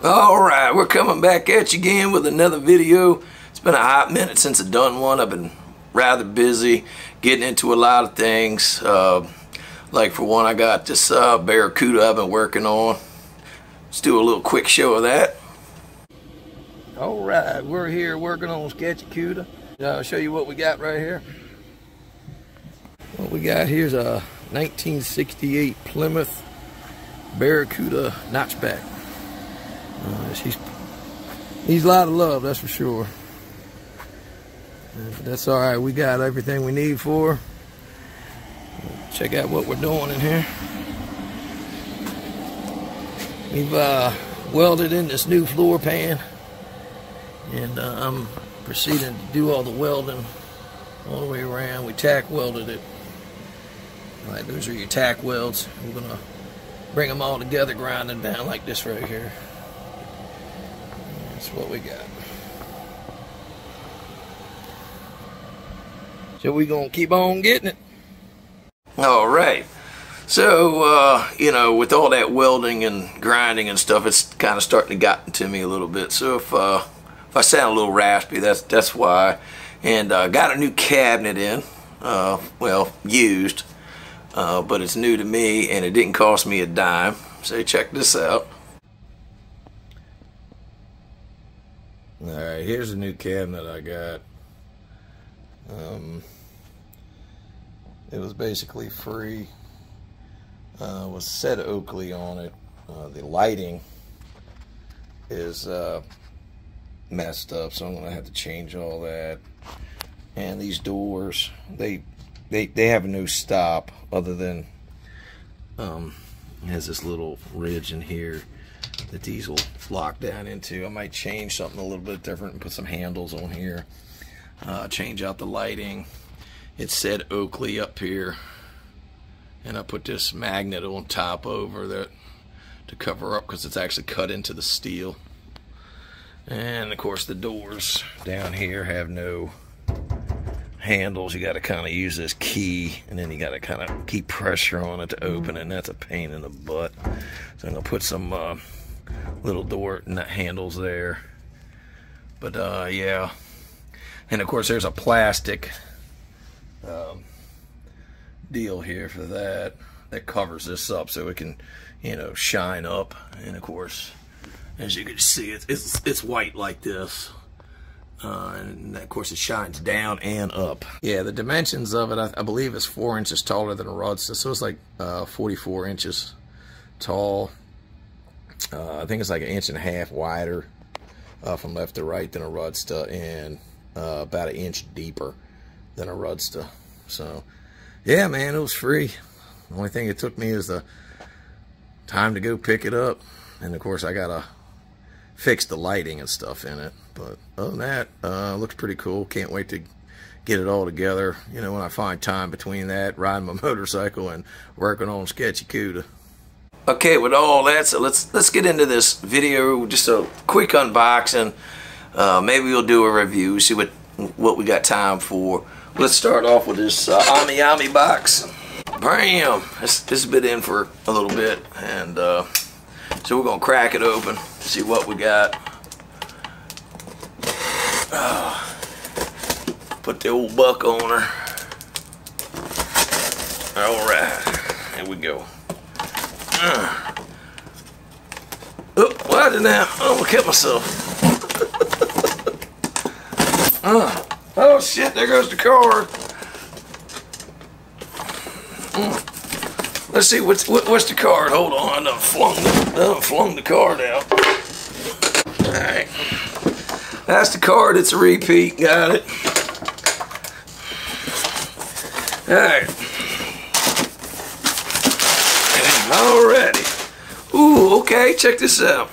Alright, we're coming back at you again with another video. It's been a hot minute since I've done one. I've been rather busy getting into a lot of things. Like for one, I got this Barracuda I've been working on. Let's do a little quick show of that. Alright, we're here working on Sketchy Cuda. I'll show you what we got right here. What we got here is a 1968 Plymouth Barracuda notchback. He's a lot of love, that's for sure. But that's all right. We got everything we need for her. Check out what we're doing in here. We've welded in this new floor pan, and I'm proceeding to do all the welding all the way around. We tack welded it. All right, those are your tack welds. We're gonna bring them all together, grind them down like this right here. That's what we got. So we're gonna keep on getting it. All right. So you know, with all that welding and grinding and stuff, it's kind of starting to get to me a little bit. So if I sound a little raspy, that's why. And got a new cabinet in. Well, used, but it's new to me, and it didn't cost me a dime. So check this out. Alright, here's a new cabinet I got. It was basically free. Was said Oakley on it. The lighting is messed up, so I'm gonna have to change all that. And these doors, they have no stop other than it has this little ridge in here that these will lock down into. I might change something a little bit different and put some handles on here. Change out the lighting. It said Oakley up here, and I put this magnet on top over that to cover up because it's actually cut into the steel. And of course the doors down here have no handles. You got to kind of use this key, and then you got to kind of keep pressure on it to open it, and that's a pain in the butt. So I'm gonna put some little door handles there. But yeah, and of course there's a plastic deal here for that covers this up so it can, you know, shine up. And of course, as you can see, it's white like this. And of course it shines down and up. Yeah, the dimensions of it, I believe it's 4 inches taller than a Rodsta, so it's like 44 inches tall. I think it's like 1.5 inches wider from left to right than a Rodsta, and about 1 inch deeper than a Rodsta. So yeah, man, it was free. The only thing it took me is the time to go pick it up, and of course I gotta fix the lighting and stuff in it. But other than that, looks pretty cool. Can't wait to get it all together. You know, when I find time between that, riding my motorcycle, and working on Sketchy Cuda. Okay, with all that, so let's get into this video. Just a quick unboxing. Maybe we'll do a review, see what we got time for. Let's start off with this Ami box. Bam! This has been in for a little bit, and so we're gonna crack it open, see what we got. Put the old buck on her. All right, here we go. Oh, why did now? I almost cut myself. Oh shit! There goes the card. Let's see what's the card. Hold on, I done flung the card out. All right, that's the card. It's a repeat. Got it. All right. Alrighty. Ooh, okay. Check this out.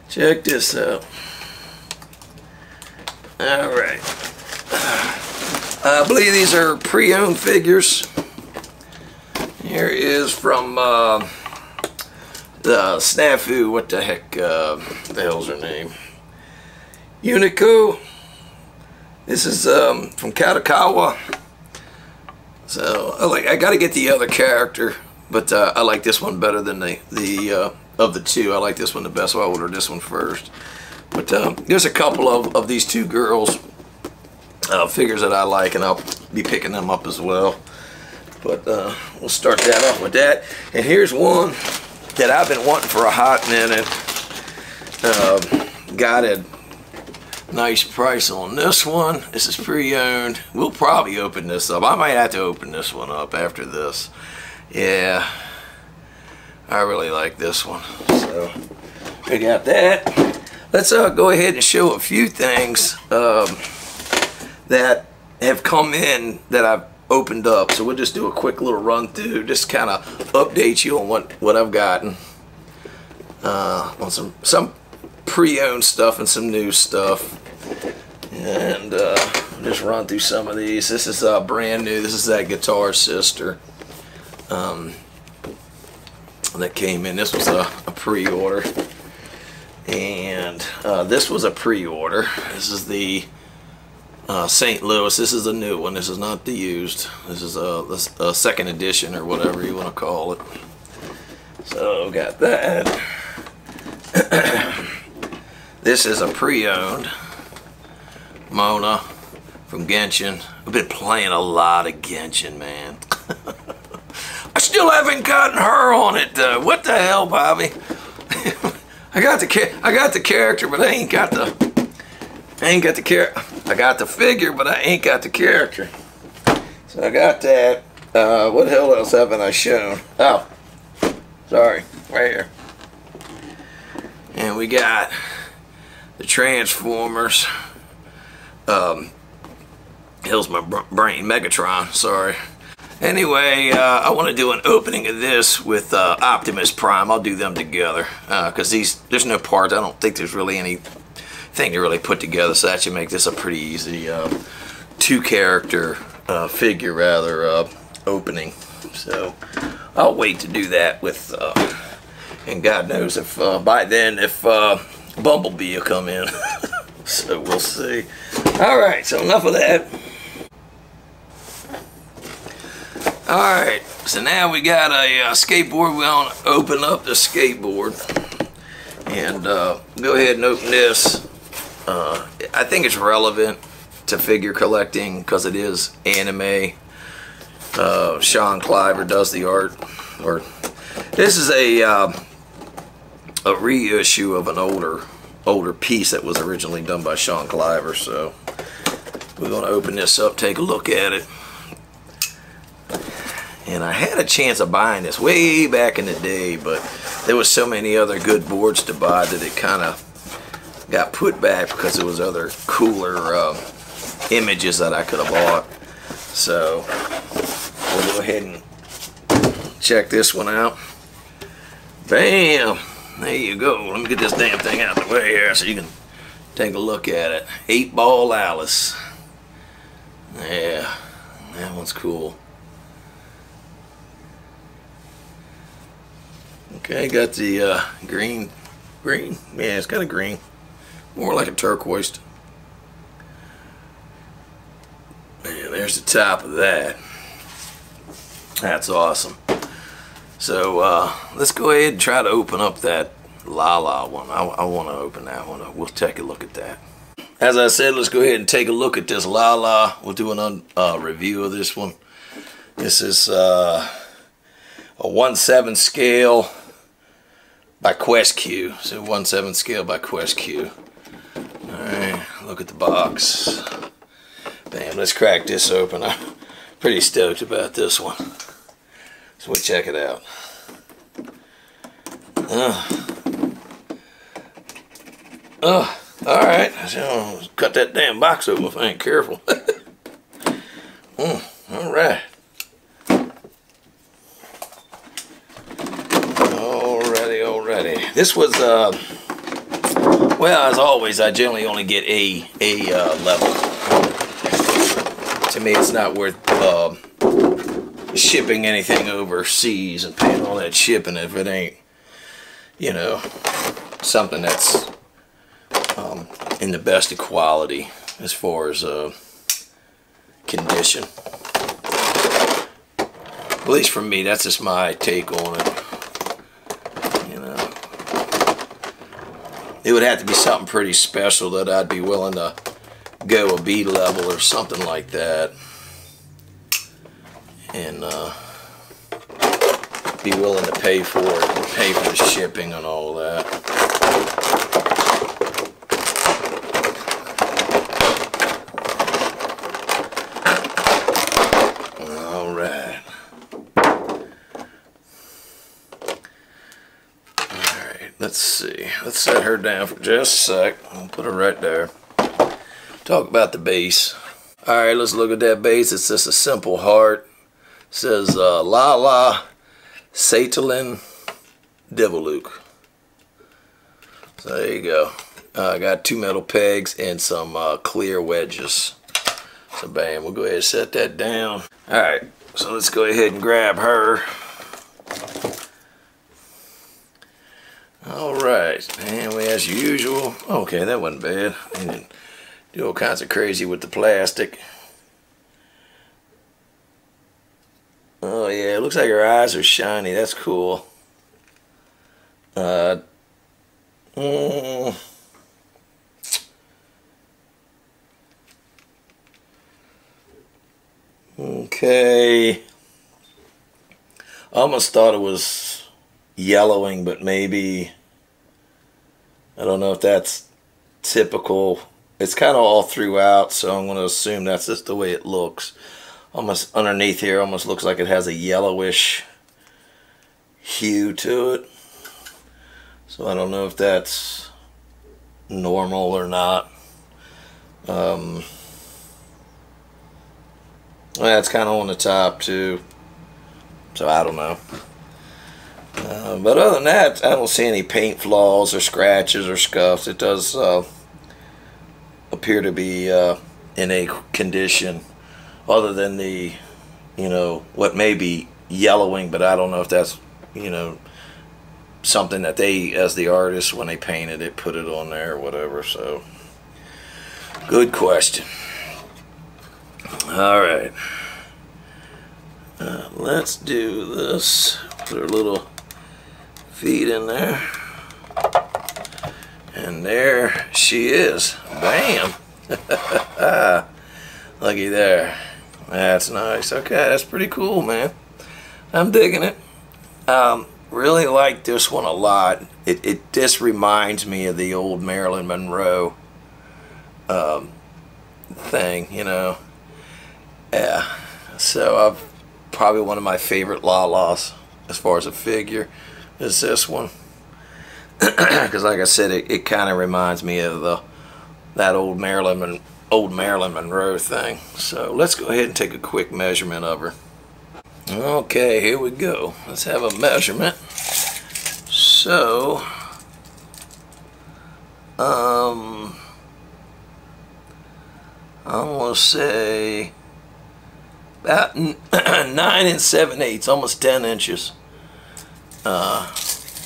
Check this out. All right. I believe these are pre-owned figures. Here is from the Snafu. What the heck? The hell's her name? Unico. This is from Katakawa. So I got to get the other character, but I like this one better than the of the two. I like this one the best, so I ordered this one first. But there's a couple of these two girls figures that I like, and I'll be picking them up as well. But we'll start that off with that. And here's one that I've been wanting for a hot minute. Got a nice price on this one. This is pre-owned. We'll probably open this up. I might have to open this one up after this. Yeah, I really like this one. So we got that. Let's go ahead and show a few things that have come in that I've opened up. So we'll just do a quick little run through, just kind of update you on what I've gotten on some pre-owned stuff and some new stuff, and just run through some of these. This is brand new. This is that Guitar Sister that came in. This was a pre-order, and this was a pre-order. This is the St. Louis. This is a new one. This is not the used. This is a second edition or whatever you want to call it. So got that. This is a pre-owned Mona from Genshin. I've been playing a lot of Genshin, man. I still haven't gotten her on it though. What the hell, Bobby? I got the character, but I ain't got the character. I got the figure, but I ain't got the character. So I got that. What the hell else haven't I shown? Oh, sorry, right here. And we got the Transformers. Hell's my brain. Megatron, sorry. Anyway, I want to do an opening of this with Optimus Prime. I'll do them together because there's no parts. I don't think there's really anything to really put together, so that should make this a pretty easy two-character figure, rather, opening. So I'll wait to do that with, and God knows if by then if Bumblebee will come in. So we'll see. Alright, so enough of that. Alright, so now we got a skateboard. We're going to open up the skateboard and go ahead and open this. I think it's relevant to figure collecting because it is anime. Sean Cliver does the art. Or this is a reissue of an older piece that was originally done by Sean Cliver. So we're going to open this up, take a look at it. And I had a chance of buying this way back in the day, but there was so many other good boards to buy that it kind of got put back because there was other cooler images that I could have bought. So we'll go ahead and check this one out. Bam! There you go. Let me get this damn thing out of the way here so you can take a look at it. 8-Ball Alice. Yeah, that one's cool. Okay, got the green. Yeah, it's kind of green. More like a turquoise. And there's the top of that. That's awesome. So let's go ahead and try to open up that Lala one. I want to open that one up. We'll take a look at that. As I said, let's go ahead and take a look at this Lala. We'll do an review of this one. This is a 1/7 scale by Quest-Q. So 1/7 scale by Quest-Q. Alright, look at the box. Bam, let's crack this open. I'm pretty stoked about this one. So we'll check it out. Alright. So cut that damn box open if I ain't careful. Alright. Alrighty. This was, well, as always, I generally only get a level. To me, it's not worth shipping anything overseas and paying all that shipping if it ain't, you know, something that's in the best of quality as far as condition. At least for me, that's just my take on it. You know, it would have to be something pretty special that I'd be willing to go a B level or something like that, and be willing to pay for it, pay for the shipping and all that. All right. All right, let's see. Let's set her down for just a sec. I'll put her right there. Talk about the base. All right, let's look at that base. It's just a simple heart. It says Lala Satalin Deviluke. So there you go. I got 2 metal pegs and some clear wedges. So bam, we'll go ahead and set that down. All right, so let's go ahead and grab her. All right, and we, as usual. Okay, that wasn't bad. I didn't do all kinds of crazy with the plastic. Oh yeah, it looks like her eyes are shiny. That's cool. Okay. I almost thought it was yellowing, but maybe, I don't know if that's typical. It's kind of all throughout, so I'm going to assume that's just the way it looks. Almost underneath here, almost looks like it has a yellowish hue to it. So I don't know if that's normal or not. Well, it's kind of on the top too, so I don't know. But other than that, I don't see any paint flaws or scratches or scuffs. It does appear to be in a condition, other than the, what may be yellowing, but I don't know if that's, something that they, as the artist, when they painted it, put it on there or whatever. So, good question. All right. Let's do this. Put her little feet in there. And there she is. Bam. Looky there. That's nice. Okay, that's pretty cool, man. I'm digging it. Really like this one a lot. It just reminds me of the old Marilyn Monroe thing, Yeah. So probably one of my favorite Lalas as far as a figure is this one. Because like I said, it kind of reminds me of that old Marilyn Monroe thing. So let's go ahead and take a quick measurement of her. Okay, here we go. Let's have a measurement. So, I'm gonna say about 9 7/8, almost 10 inches.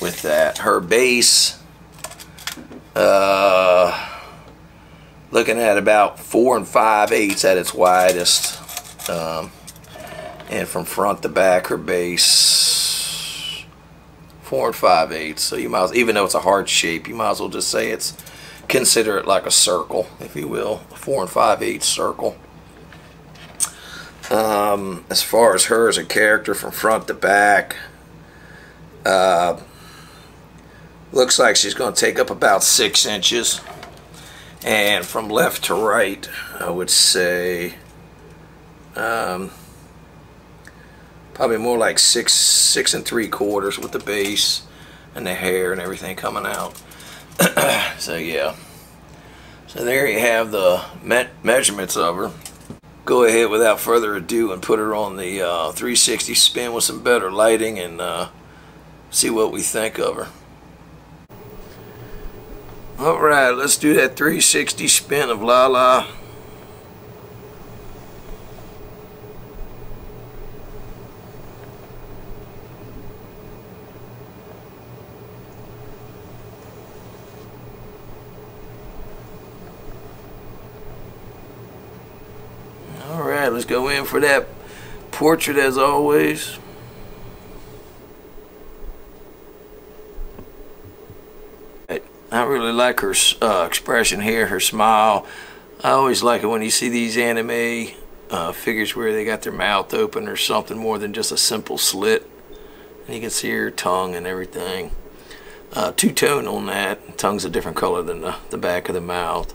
With that, her base, looking at about 4 5/8 at its widest, and from front to back, her base 4 5/8. So you might, even though it's a heart shape, you might as well just say consider it like a circle, if you will, a 4 5/8 circle. As far as her as a character from front to back, looks like she's going to take up about 6 inches, and from left to right, I would say probably more like 6 3/4 with the base and the hair and everything coming out. So yeah, so there you have the measurements of her. Go ahead without further ado and put her on the 360 spin with some better lighting and see what we think of her. Alright, let's do that 360 spin of Lala. Alright, let's go in for that portrait as always. I really like her expression here, her smile. I always like it when you see these anime figures where they got their mouth open or something more than just a simple slit. And you can see her tongue and everything. Two-tone on that. Tongue's a different color than the back of the mouth.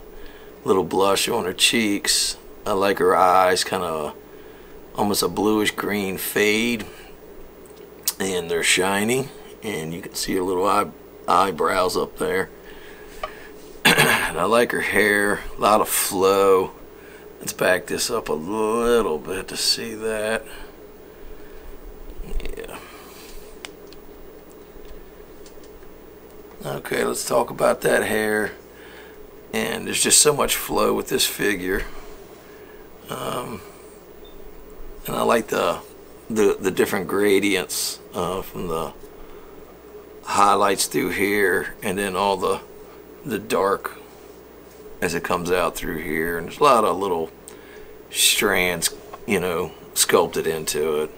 Little blush on her cheeks. I like her eyes, kind of almost a bluish green fade. And they're shiny. And you can see her little eyebrows up there. And I like her hair, a lot of flow. Let's back this up a little bit to see that. Yeah. Okay, let's talk about that hair. And there's just so much flow with this figure. And I like the different gradients from the highlights through here, and then all the dark as it comes out through here, and there's a lot of little strands, you know, sculpted into it.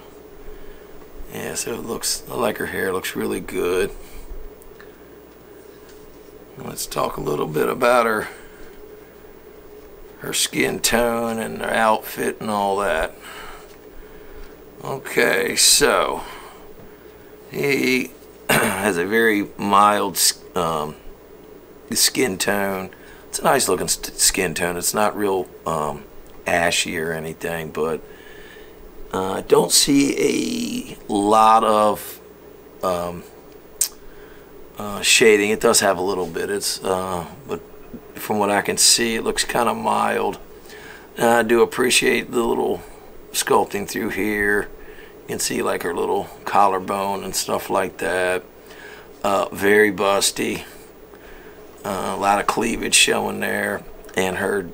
Yeah, so it looks, I like her hair, looks really good. Let's talk a little bit about her skin tone and her outfit and all that. Okay, so he has a very mild skin tone. It's a nice looking skin tone. It's not real ashy or anything, but I don't see a lot of shading. It does have a little bit. It's but from what I can see, it looks kind of mild. I do appreciate the little sculpting through here. You can see like her little collarbone and stuff like that. Very busty. A lot of cleavage showing there, and her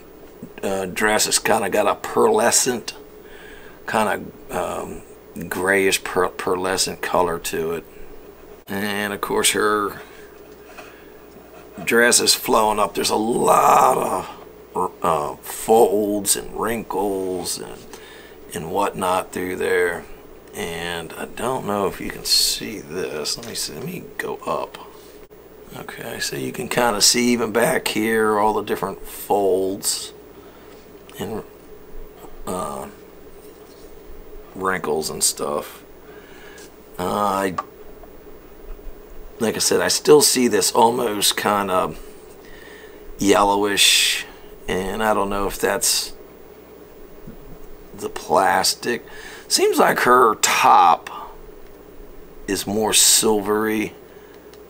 dress has kind of got a pearlescent, kind of grayish pearlescent color to it. And of course her dress is flowing up. There's a lot of folds and wrinkles and whatnot through there. And I don't know if you can see this. Let me see. Let me go up. Okay, so you can kind of see even back here all the different folds and wrinkles and stuff. Like I said, I still see this almost kind of yellowish, and I don't know if that's the plastic. Seems like her top is more silvery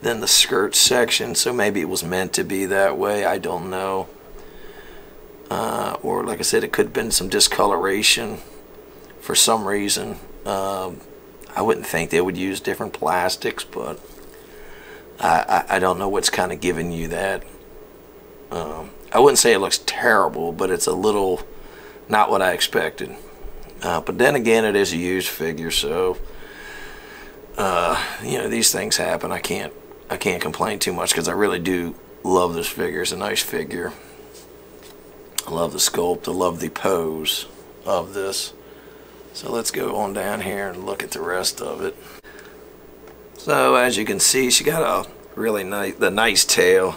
than the skirt section, so maybe it was meant to be that way. I don't know. Or like I said, it could have been some discoloration for some reason. I wouldn't think they would use different plastics, but I don't know what's kind of giving you that. I wouldn't say it looks terrible, but it's a little not what I expected. But then again, it is a used figure, so you know, these things happen. I can't complain too much because I really do love this figure. It's a nice figure. I love the sculpt. I love the pose of this. So let's go on down here and look at the rest of it. So as you can see, she got a really nice tail,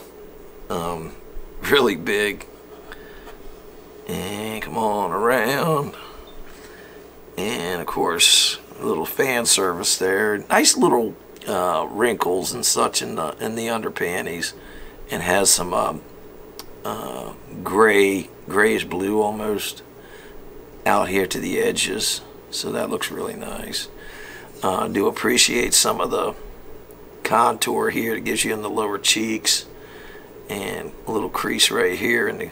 really big. And come on around. And of course, a little fan service there. Nice little wrinkles and such in the underpanties, and has some grayish blue almost out here to the edges. So that looks really nice. I do appreciate some of the contour here it gives you in the lower cheeks, and a little crease right here in the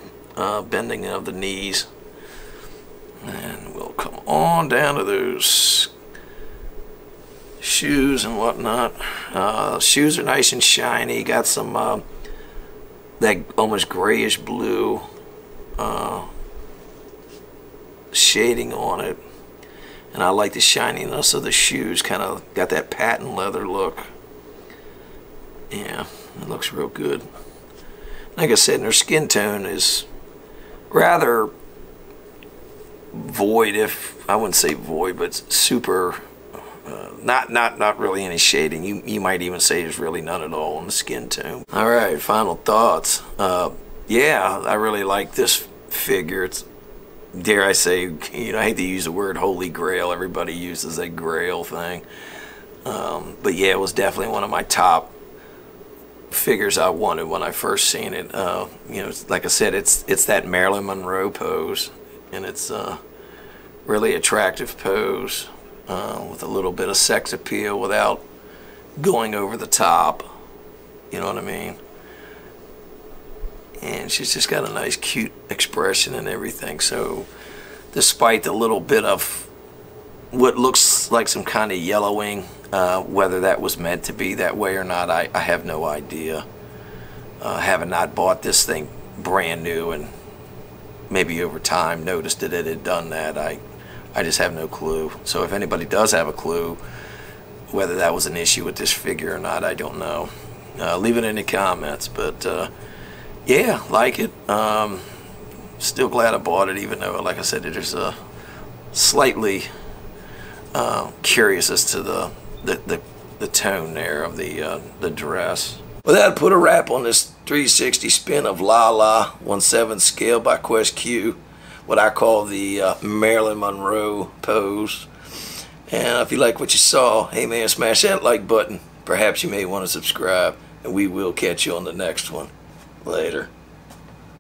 bending of the knees. And we'll come on down to those shoes and whatnot. Shoes are nice and shiny. Got some that almost grayish blue shading on it, and I like the shininess of the shoes. Kind of got that patent leather look. Yeah, it looks real good. Like I said, her skin tone is rather void, if I wouldn't say void, but super Not really any shading. You might even say there's really none at all on the skin tone. All right, final thoughts. Yeah, I really like this figure. It's, dare I say, you know, I hate to use the word holy grail. Everybody uses that grail thing. But yeah, it was definitely one of my top figures I wanted when I first seen it. You know, like I said, it's that Marilyn Monroe pose, and it's really attractive pose with a little bit of sex appeal without going over the top. You know what I mean? And she's just got a nice, cute expression and everything. So, despite the little bit of what looks like some kind of yellowing, whether that was meant to be that way or not, I have no idea. Having not bought this thing brand new and maybe over time noticed that it had done that, I just have no clue. So if anybody does have a clue whether that was an issue with this figure or not, I don't know. Leave it in the comments. But yeah, like it. Still glad I bought it, even though, like I said, it is slightly curious as to the tone there of the dress. Well, that put a wrap on this 360 spin of Lala 1/7 scale by Quest Q, what I call the Marilyn Monroe pose. And if you like what you saw, hey man, smash that like button. Perhaps you may want to subscribe, and we will catch you on the next one. Later.